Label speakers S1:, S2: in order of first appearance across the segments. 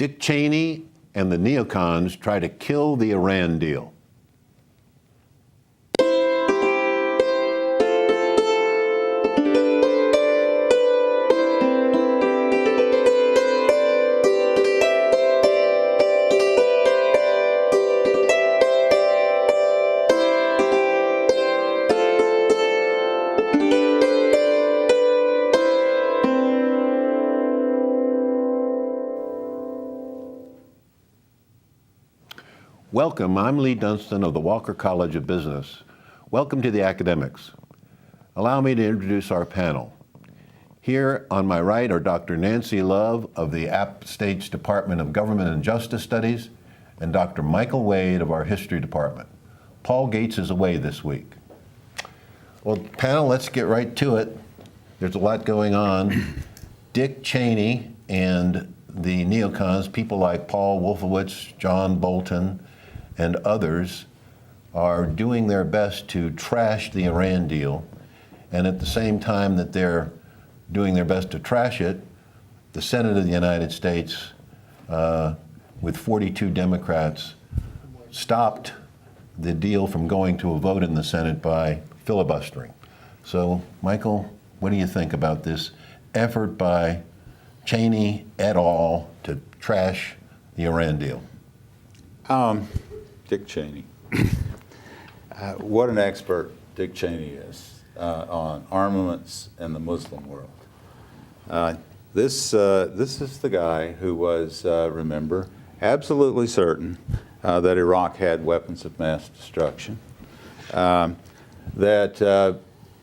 S1: Dick Cheney and the neocons try to kill the Iran deal. Welcome, I'm Lee Dunstan of the Walker College of Business. Welcome to the Academics. Allow me to introduce our panel. Here on my right are Dr. Nancy Love of the App State's Department of Government and Justice Studies and Dr. Michael Wade of our History Department. Paul Gates is away this week. Well, panel, let's get right to it. There's a lot going on. Dick Cheney and the neocons, people like Paul Wolfowitz, John Bolton, and others are doing their best to trash the Iran deal. And at the same time that they're doing their best to trash it, the Senate of the United States, with 42 Democrats, stopped the deal from going to a vote in the Senate by filibustering. So, Michael, what do you think about this effort by Cheney et al. To trash the Iran deal?
S2: Dick Cheney. What an expert Dick Cheney is on armaments in the Muslim world. This is the guy who was, remember, absolutely certain that Iraq had weapons of mass destruction, that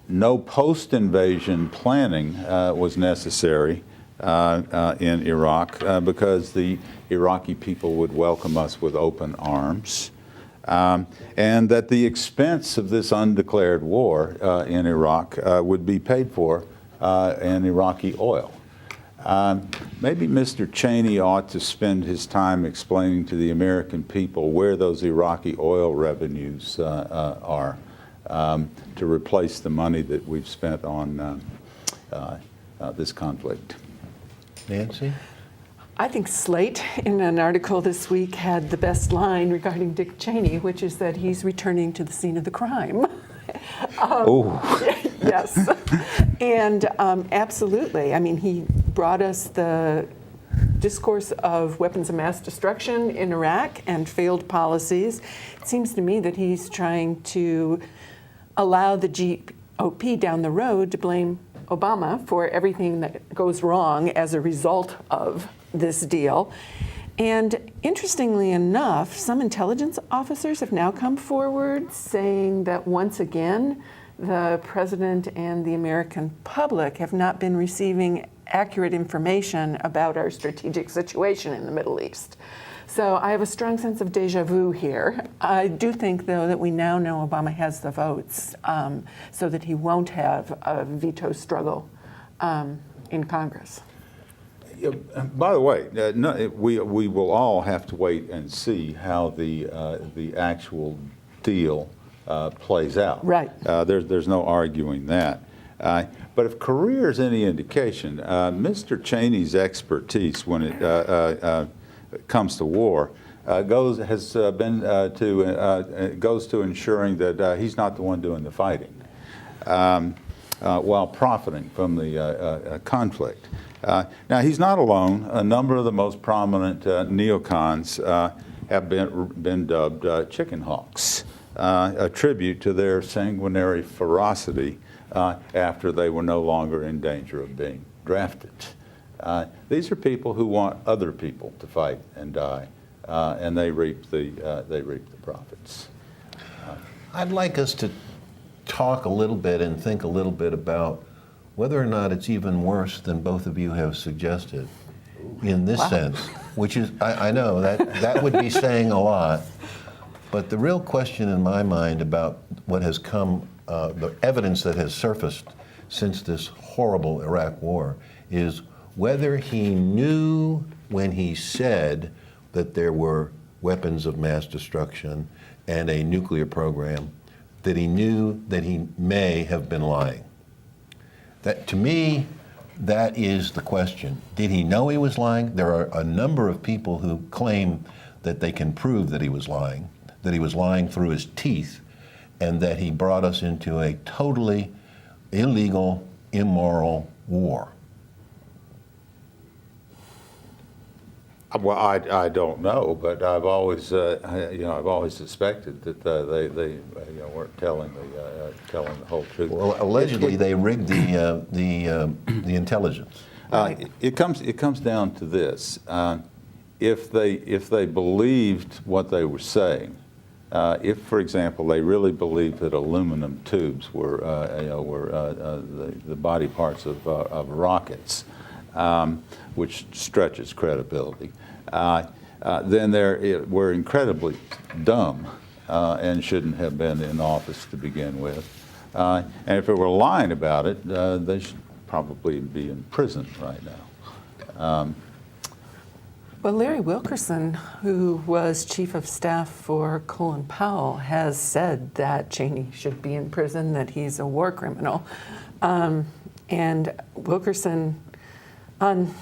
S2: no post-invasion planning was necessary in Iraq because the Iraqi people would welcome us with open arms, and that the expense of this undeclared war in Iraq would be paid for in Iraqi oil. Maybe Mr. Cheney ought to spend his time explaining to the American people where those Iraqi oil revenues are to replace the money that we've spent on this conflict.
S1: Nancy?
S3: I think Slate, in an article this week, had the best line regarding Dick Cheney, which is that he's returning to the scene of the crime. Yes. And absolutely. I mean, he brought us the discourse of weapons of mass destruction in Iraq and failed policies. It seems to me that he's trying to allow the GOP down the road to blame Obama for everything that goes wrong as a result of this deal. And interestingly enough, some intelligence officers have now come forward saying that once again, the president and the American public have not been receiving accurate information about our strategic situation in the Middle East. So I have a strong sense of deja vu here. I do think, though, that we now know Obama has the votes so that he won't have a veto struggle in Congress.
S2: By the way, we will all have to wait and see how the actual deal plays out. Right. There's no arguing that. But if career is any indication, Mr. Cheney's expertise when it comes to war goes to ensuring that he's not the one doing the fighting, while profiting from the conflict. Now, he's not alone. A number of the most prominent neocons have been dubbed chicken hawks, a tribute to their sanguinary ferocity after they were no longer in danger of being drafted. These are people who want other people to fight and die, and they reap the profits.
S1: I'd like us to talk a little bit and think a little bit about whether or not it's even worse than both of you have suggested in this sense, which is, I know that would be saying a lot, but the real question in my mind about what has come, the evidence that has surfaced since this horrible Iraq war is whether he knew when he said that there were weapons of mass destruction and a nuclear program, that he knew that he may have been lying. That, to me, that is the question. Did he know he was lying? There are a number of people who claim that they can prove that he was lying through his teeth, and that he brought us into a totally illegal, immoral war.
S2: Well, I don't know, but I've always suspected that they weren't telling the whole truth.
S1: Well, allegedly they rigged the intelligence.
S2: It comes down to this: if they believed what they were saying, if, for example, they really believed that aluminum tubes were the body parts of rockets, which stretches credibility, then we're incredibly dumb and shouldn't have been in office to begin with. And if they were lying about it, they should probably be in prison right now.
S3: Well, Larry Wilkerson, who was chief of staff for Colin Powell, has said that Cheney should be in prison, that he's a war criminal. And Wilkerson, on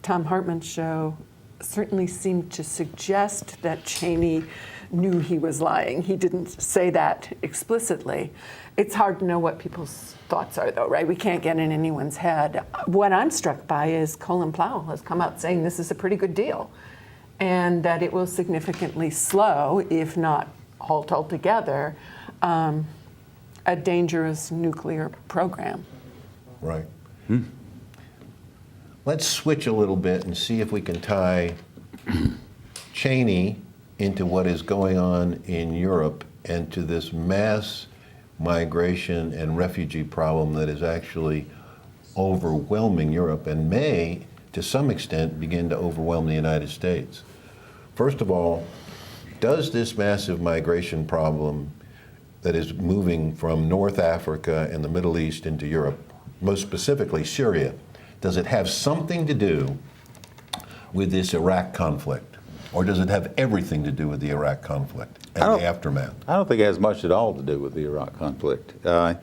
S3: Tom Hartman's show, certainly seemed to suggest that Cheney knew he was lying. He didn't say that explicitly. It's hard to know what people's thoughts are, though, right? We can't get in anyone's head. What I'm struck by is Colin Powell has come out saying this is a pretty good deal, and that it will significantly slow, if not halt altogether, a dangerous nuclear program.
S1: Right. Let's switch a little bit and see if we can tie Cheney into what is going on in Europe and to this mass migration and refugee problem that is actually overwhelming Europe and may, to some extent, begin to overwhelm the United States. First of all, does this massive migration problem that is moving from North Africa and the Middle East into Europe, most specifically Syria, does it have something to do with this Iraq conflict? Or does it have everything to do with the Iraq conflict and the aftermath?
S2: I don't think it has much at all to do with the Iraq conflict. The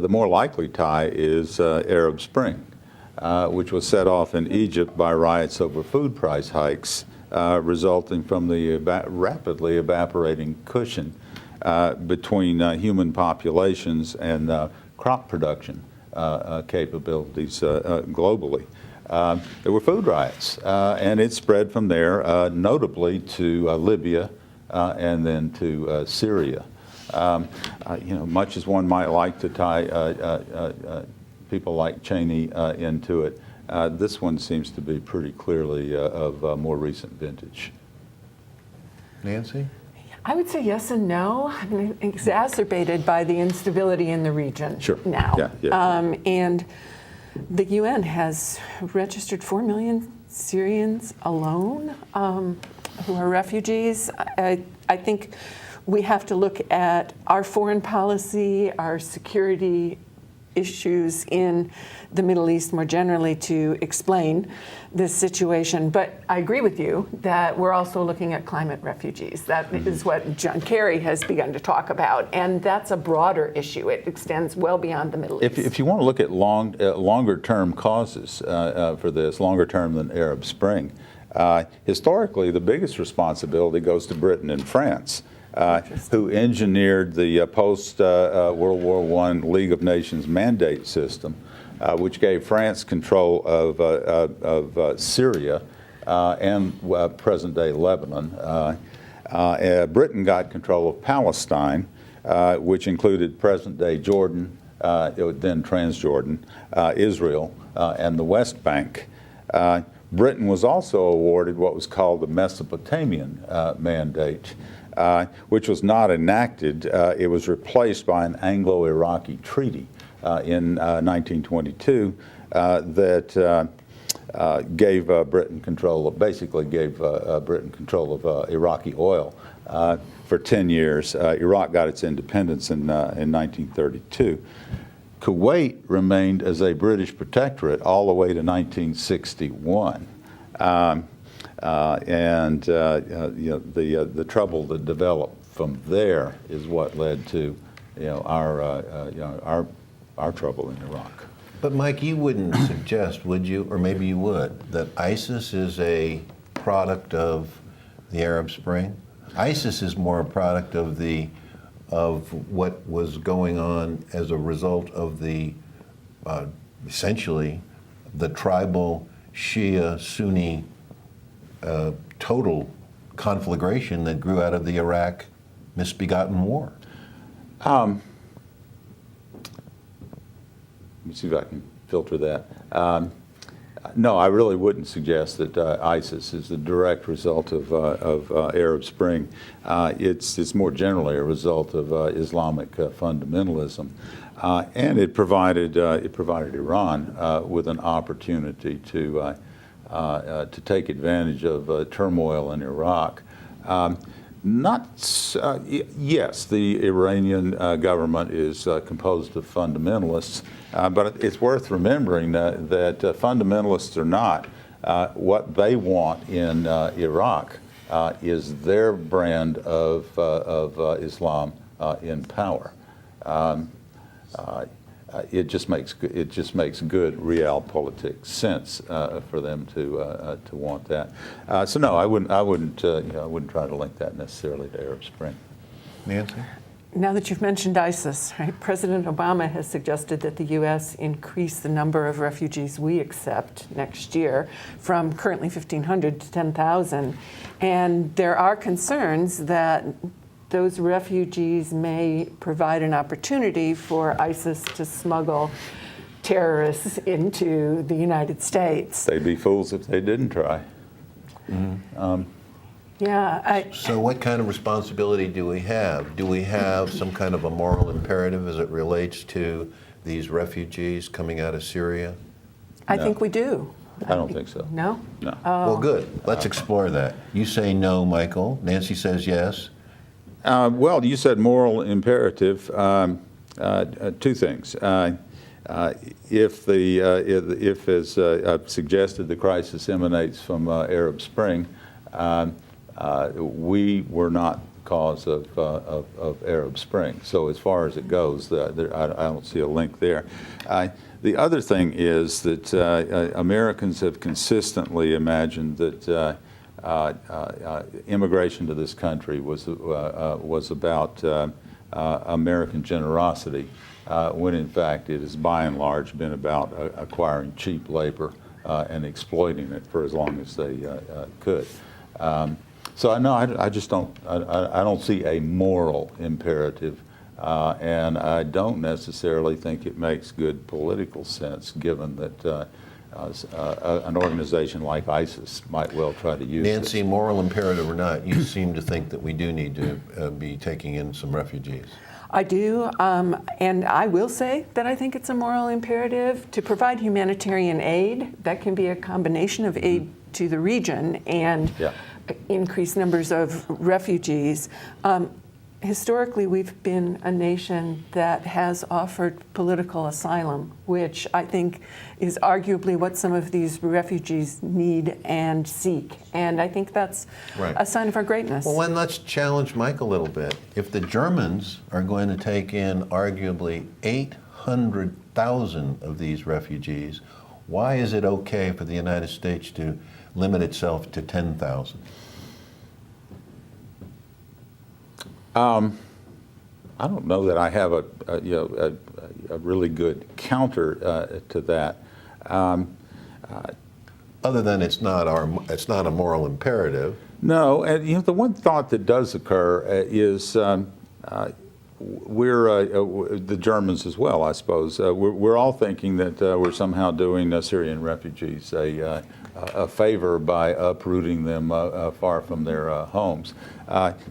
S2: more likely tie is Arab Spring, which was set off in Egypt by riots over food price hikes, resulting from the rapidly evaporating cushion between human populations and crop production capabilities globally. There were food riots, and it spread from there, notably to Libya and then to Syria. Much as one might like to tie people like Cheney into it, this one seems to be pretty clearly of more recent vintage.
S1: Nancy?
S3: I would say yes and no. I mean, exacerbated by the instability in the region now.
S2: Yeah.
S3: And the UN has registered 4 million Syrians alone who are refugees. I think we have to look at our foreign policy, our security issues in the Middle East more generally to explain this situation. But I agree with you that we're also looking at climate refugees. That is what John Kerry has begun to talk about, and that's a broader issue. It extends well beyond the Middle East.
S2: If you want to look at longer-term causes for this, longer term than Arab Spring, historically the biggest responsibility goes to Britain and France, who engineered the post-World War I League of Nations mandate system, which gave France control of Syria and present-day Lebanon. Britain got control of Palestine, which included present-day Jordan, then Transjordan, Israel, and the West Bank. Britain was also awarded what was called the Mesopotamian mandate, which was not enacted. It was replaced by an Anglo-Iraqi treaty in 1922 that gave Britain control of, basically gave Britain control of Iraqi oil for 10 years. Iraq got its independence in 1932. Kuwait remained as a British protectorate all the way to 1961. The trouble that developed from there is what led to our trouble in Iraq.
S1: But Mike, you wouldn't suggest, would you, or maybe you would, that ISIS is a product of the Arab Spring? ISIS is more a product of what was going on as a result of the essentially the tribal Shia Sunni total conflagration that grew out of the Iraq misbegotten war.
S2: Let me see if I can filter that. No, I really wouldn't suggest that ISIS is the direct result of Arab Spring. It's more generally a result of Islamic fundamentalism, and it provided Iran with an opportunity to take advantage of turmoil in Iraq. Yes, the Iranian government is composed of fundamentalists, but it's worth remembering that fundamentalists or not, what they want in Iraq is their brand of Islam in power. It just makes good realpolitik sense for them to want that. So no, I wouldn't try to link that necessarily to Arab Spring.
S1: Nancy?
S3: Now that you've mentioned ISIS, right, President Obama has suggested that the U.S. increase the number of refugees we accept next year from currently 1,500 to 10,000. And there are concerns that those refugees may provide an opportunity for ISIS to smuggle terrorists into the United States.
S2: They'd be fools if they didn't try.
S3: Mm-hmm.
S1: So what kind of responsibility do we have? Do we have some kind of a moral imperative as it relates to these refugees coming out of Syria?
S3: I think we do.
S2: I don't think so.
S3: No?
S2: No.
S1: Well, good. Let's explore that. You say no, Michael. Nancy says yes.
S2: Well, you said moral imperative. Two things. If as I've suggested, the crisis emanates from Arab Spring, we were not cause of Arab Spring. So as far as it goes, I don't see a link there. The other thing is that Americans have consistently imagined that immigration to this country was about American generosity, when in fact it has by and large been about acquiring cheap labor and exploiting it for as long as they could. So I just don't. I don't see a moral imperative, and I don't necessarily think it makes good political sense, given that an organization like ISIS might well try to use
S1: Nancy,
S2: this.
S1: moral imperative or not, you seem to think that we do need to be taking in some refugees.
S3: I do, and I will say that I think it's a moral imperative to provide humanitarian aid. That can be a combination of aid to the region and increased numbers of refugees. Historically, we've been a nation that has offered political asylum, which I think is arguably what some of these refugees need and seek. And I think that's a sign of our greatness.
S1: Well, then let's challenge Mike a little bit. If the Germans are going to take in arguably 800,000 of these refugees, why is it okay for the United States to limit itself to 10,000?
S2: I don't know that I have a really good counter to that.
S1: Other than it's not a moral imperative.
S2: No, and the one thought that does occur is we're the Germans as well, I suppose. We're all thinking that we're somehow doing Syrian refugees a favor by uprooting them far from their homes.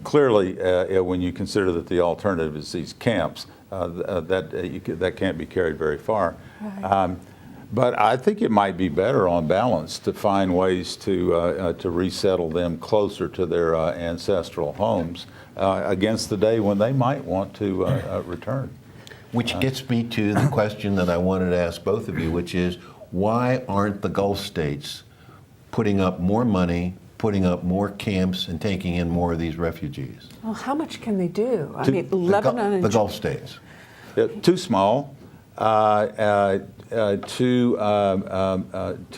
S2: Clearly, when you consider that the alternative is these camps, that can't be carried very far.
S3: Right.
S2: But I think it might be better on balance to find ways to resettle them closer to their ancestral homes against the day when they might want to return.
S1: Which gets me to the question that I wanted to ask both of you, which is, why aren't the Gulf states putting up more money, putting up more camps, and taking in more of these refugees?
S3: Well, how much can they do? I mean, Lebanon and
S1: the Gulf states.
S2: Too small. too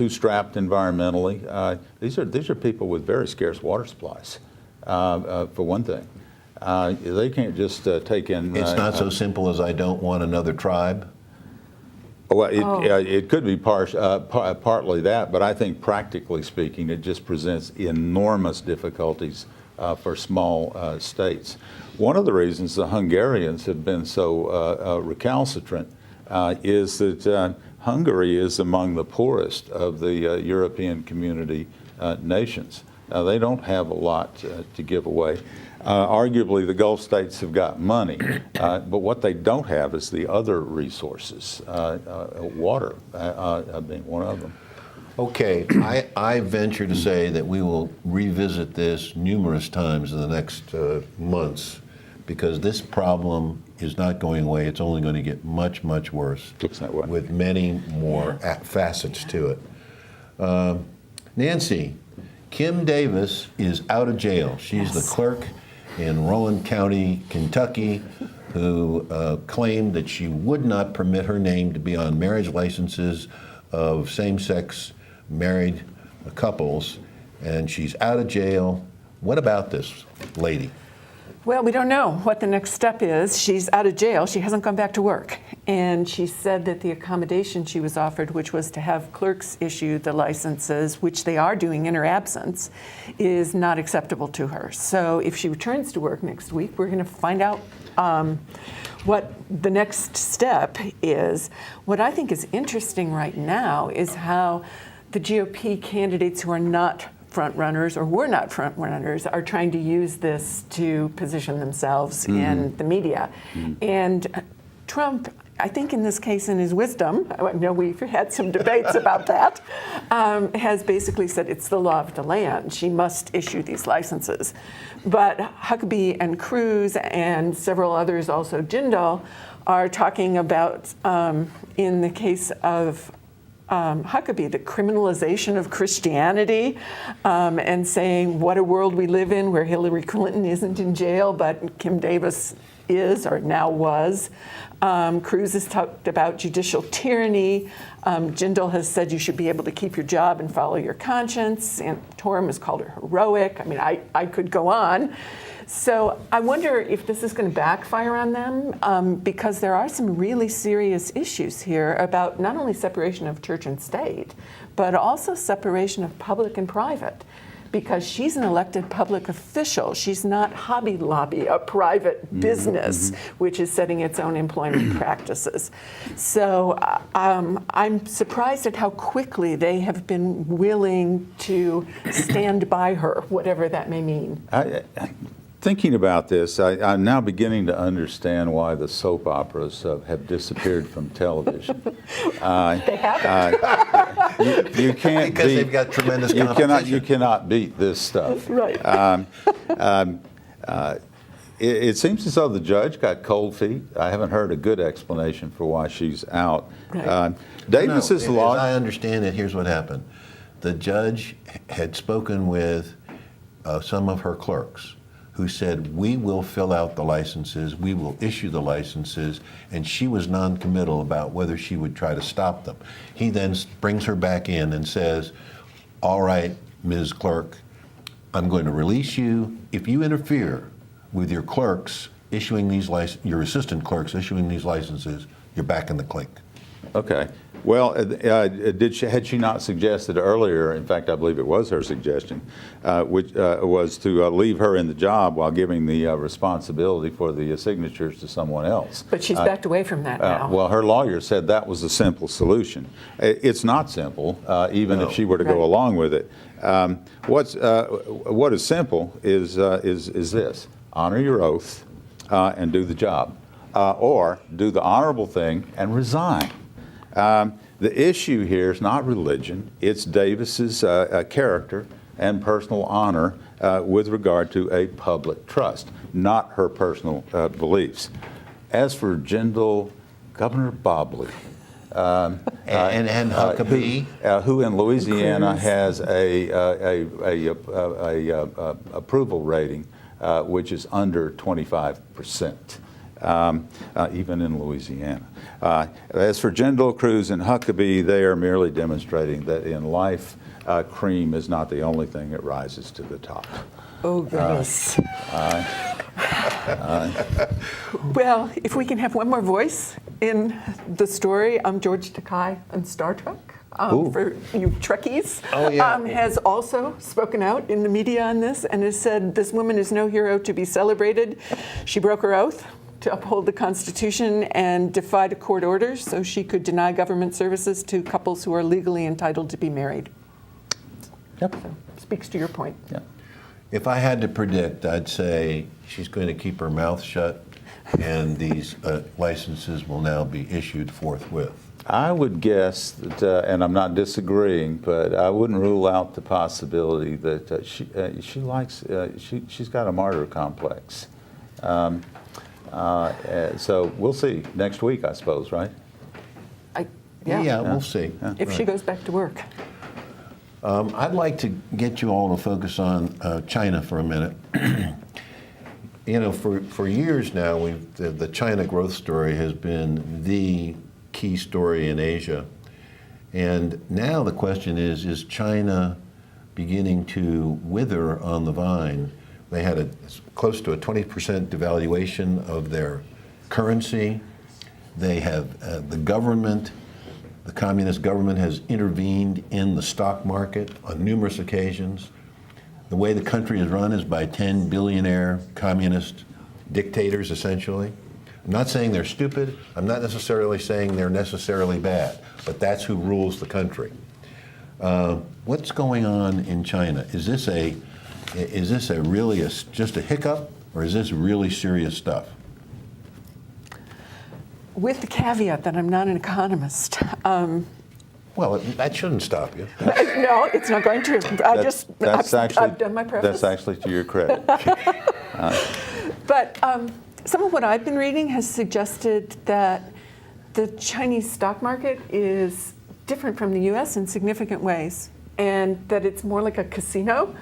S2: strapped environmentally. These are people with very scarce water supplies, for one thing. They can't just take in.
S1: It's not so simple as I don't want another tribe.
S2: Well, it could be partly that, but I think practically speaking, it just presents enormous difficulties for small states. One of the reasons the Hungarians have been so recalcitrant is that Hungary is among the poorest of the European community nations. They don't have a lot to give away. Arguably, the Gulf states have got money, but what they don't have is the other resources, water being one of them.
S1: Okay, I venture to say that we will revisit this numerous times in the next months, because this problem is not going away. It's only going to get much, much worse.
S2: Looks that way.
S1: With many more facets to it. Nancy, Kim Davis is out of jail. She's the clerk in Rowan County, Kentucky, who claimed that she would not permit her name to be on marriage licenses of same-sex married couples, and she's out of jail. What about this lady?
S3: Well, we don't know what the next step is. She's out of jail. She hasn't gone back to work. And she said that the accommodation she was offered, which was to have clerks issue the licenses, which they are doing in her absence, is not acceptable to her. So if she returns to work next week, we're going to find out what the next step is. What I think is interesting right now is how the GOP candidates who are not front runners or were not front runners are trying to use this to position themselves in the media. And Trump, I think in this case, in his wisdom, I know we've had some debates about that, has basically said it's the law of the land. She must issue these licenses. But Huckabee and Cruz and several others, also Jindal, are talking about, in the case of Huckabee, the criminalization of Christianity, and saying what a world we live in where Hillary Clinton isn't in jail, but Kim Davis is or now was. Cruz has talked about judicial tyranny. Jindal has said you should be able to keep your job and follow your conscience. And Santorum has called her heroic. I mean, I could go on. So I wonder if this is going to backfire on them, because there are some really serious issues here about not only separation of church and state, but also separation of public and private. Because she's an elected public official. She's not Hobby Lobby, a private business, which is setting its own employment practices. So I'm surprised at how quickly they have been willing to stand by her, whatever that may mean.
S2: Thinking about this, I'm now beginning to understand why the soap operas have disappeared from television.
S3: They haven't.
S2: You can't
S1: Because
S2: beat,
S1: they've got tremendous competition.
S2: you cannot beat this stuff.
S3: Right.
S2: It seems as though the judge got cold feet. I haven't heard a good explanation for why she's out.
S3: Right.
S2: Davis's law.
S1: As I understand it, here's what happened. The judge had spoken with some of her clerks, who said, we will fill out the licenses, we will issue the licenses, and she was non-committal about whether she would try to stop them. He then brings her back in and says, all right, Ms. Clerk, I'm going to release you. If you interfere with your clerks issuing these your assistant clerks issuing these licenses, you're back in the clink.
S2: Okay. Well, had she not suggested earlier, in fact, I believe it was her suggestion, which was to leave her in the job while giving the responsibility for the signatures to someone else.
S3: But she's backed away from that now.
S2: Well, her lawyer said that was a simple solution. It's not simple, even if she were to go along with it. What is simple is this: honor your oath and do the job, or do the honorable thing and resign. The issue here is not religion, it's Davis's character and personal honor with regard to a public trust, not her personal beliefs. As for Jindal, Governor Bobley,
S1: And Huckabee,
S2: who in Louisiana has a approval rating which is under 25%. even in Louisiana. As for Jindal, Cruz, and Huckabee, they are merely demonstrating that in life, cream is not the only thing that rises to the top.
S3: Oh, goodness. Well, if we can have one more voice in the story, George Takei on Star Trek, for you Trekkies, has also spoken out in the media on this and has said this woman is no hero to be celebrated. She broke her oath to uphold the Constitution and defied a court order so she could deny government services to couples who are legally entitled to be married.
S2: Yep.
S3: So, speaks to your point.
S2: Yeah.
S1: If I had to predict, I'd say she's going to keep her mouth shut, and these licenses will now be issued forthwith.
S2: I would guess that, and I'm not disagreeing, but I wouldn't rule out the possibility that she's got a martyr complex. So we'll see next week, I suppose, right?
S1: Yeah, we'll see.
S3: If she goes back to work.
S1: I'd like to get you all to focus on China for a minute. You know, for years now, the China growth story has been the key story in Asia. And now the question is China beginning to wither on the vine? They had close to a 20% devaluation of their currency. They have the government. The communist government has intervened in the stock market on numerous occasions. The way the country is run is by 10 billionaire communist dictators, essentially. I'm not saying they're stupid. I'm not necessarily saying they're necessarily bad, but that's who rules the country. What's going on in China? Is this just a hiccup, or is this really serious stuff?
S3: With the caveat that I'm not an economist.
S1: Well, that shouldn't stop you.
S3: No, it's not going to. I've done my preface.
S2: That's actually to your credit.
S3: But some of what I've been reading has suggested that the Chinese stock market is different from the U.S. in significant ways, and that it's more like a casino.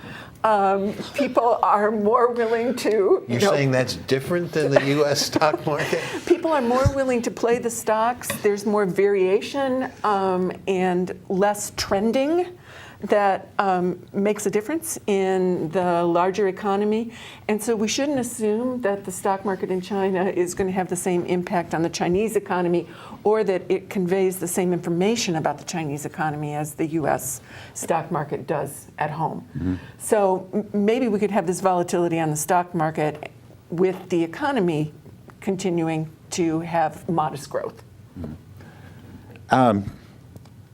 S3: People are more willing to...
S1: You're saying that's different than the U.S. stock market?
S3: People are more willing to play the stocks. There's more variation and less trending that makes a difference in the larger economy. And so we shouldn't assume that the stock market in China is going to have the same impact on the Chinese economy, or that it conveys the same information about the Chinese economy as the U.S. stock market does at home. Mm-hmm. So maybe we could have this volatility on the stock market with the economy continuing to have modest growth.
S2: Mm-hmm.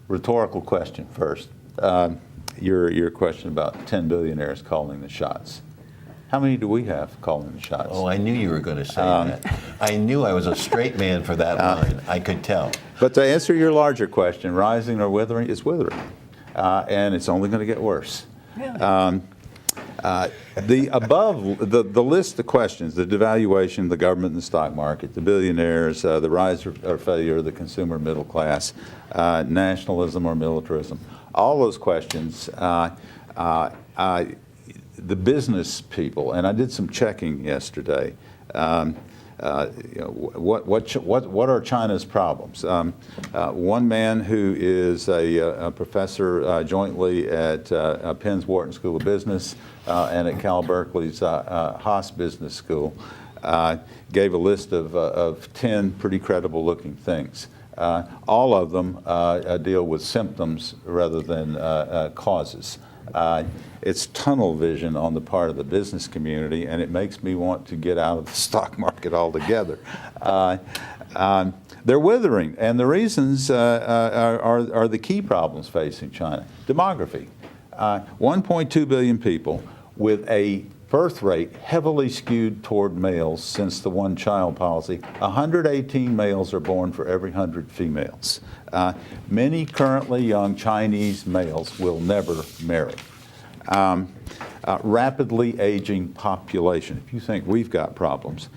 S2: Rhetorical question first. Your question about 10 billionaires calling the shots. How many do we have calling the shots?
S1: Oh, I knew you were going to say that. I knew I was a straight man for that line. I could tell.
S2: But to answer your larger question, rising or withering, it's withering. And it's only going to get worse.
S3: Really?
S2: The list of questions, the devaluation, the government and the stock market, the billionaires, the rise or failure of the consumer middle class, nationalism or militarism, all those questions, the business people, and I did some checking yesterday. What are China's problems? One man who is a professor jointly at Penn's Wharton School of Business and at Cal Berkeley's Haas Business School gave a list of 10 pretty credible looking things. All of them deal with symptoms rather than causes. It's tunnel vision on the part of the business community, and it makes me want to get out of the stock market altogether. They're withering, and the reasons are the key problems facing China. Demography. 1.2 billion people with a birth rate heavily skewed toward males since the one-child policy. 118 males are born for every 100 females. Many currently young Chinese males will never marry. Rapidly aging population. If you think we've got problems,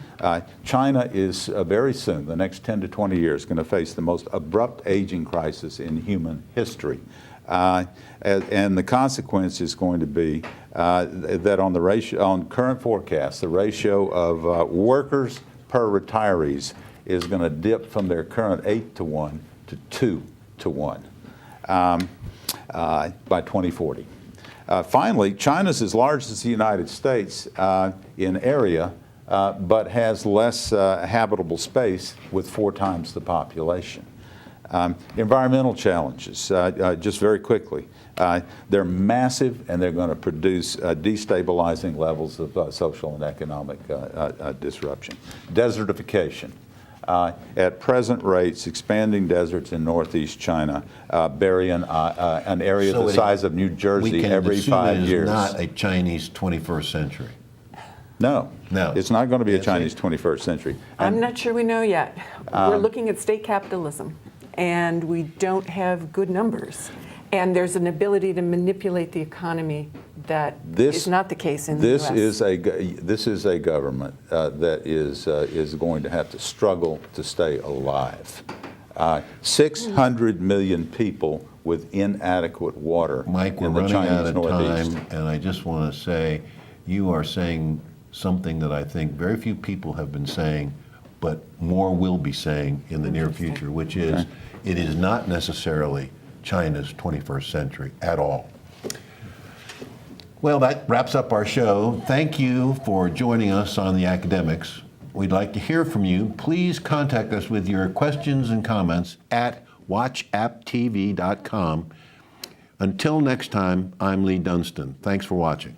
S2: China is very soon, the next 10 to 20 years, going to face the most abrupt aging crisis in human history. And the consequence is going to be that on current forecasts, the ratio of workers per retirees is going to dip from their current 8 to 1 to 2 to 1 by 2040. Finally, China's as large as the United States in area, but has less habitable space with 4 times the population. Environmental challenges, just very quickly. They're massive, and they're going to produce destabilizing levels of social and economic disruption. Desertification. At present rates, expanding deserts in northeast China bury an area the size of New Jersey every 5 years.
S1: It is not a Chinese 21st century.
S2: No, it's not going to be a Chinese 21st century.
S3: I'm not sure we know yet. We're looking at state capitalism, and we don't have good numbers. And there's an ability to manipulate the economy that is not the case in the U.S.
S2: This is a government that is going to have to struggle to stay alive. 600 million people with inadequate water
S1: Mike, we're
S2: in the
S1: running
S2: Chinese
S1: out of
S2: Northeast.
S1: time, and I just want to say, you are saying something that I think very few people have been saying, but more will be saying in the near future, which is it is not necessarily China's 21st century at all. Well, that wraps up our show. Thank you for joining us on The Academics. We'd like to hear from you. Please contact us with your questions and comments at watchapptv.com. Until next time, I'm Lee Dunstan. Thanks for watching.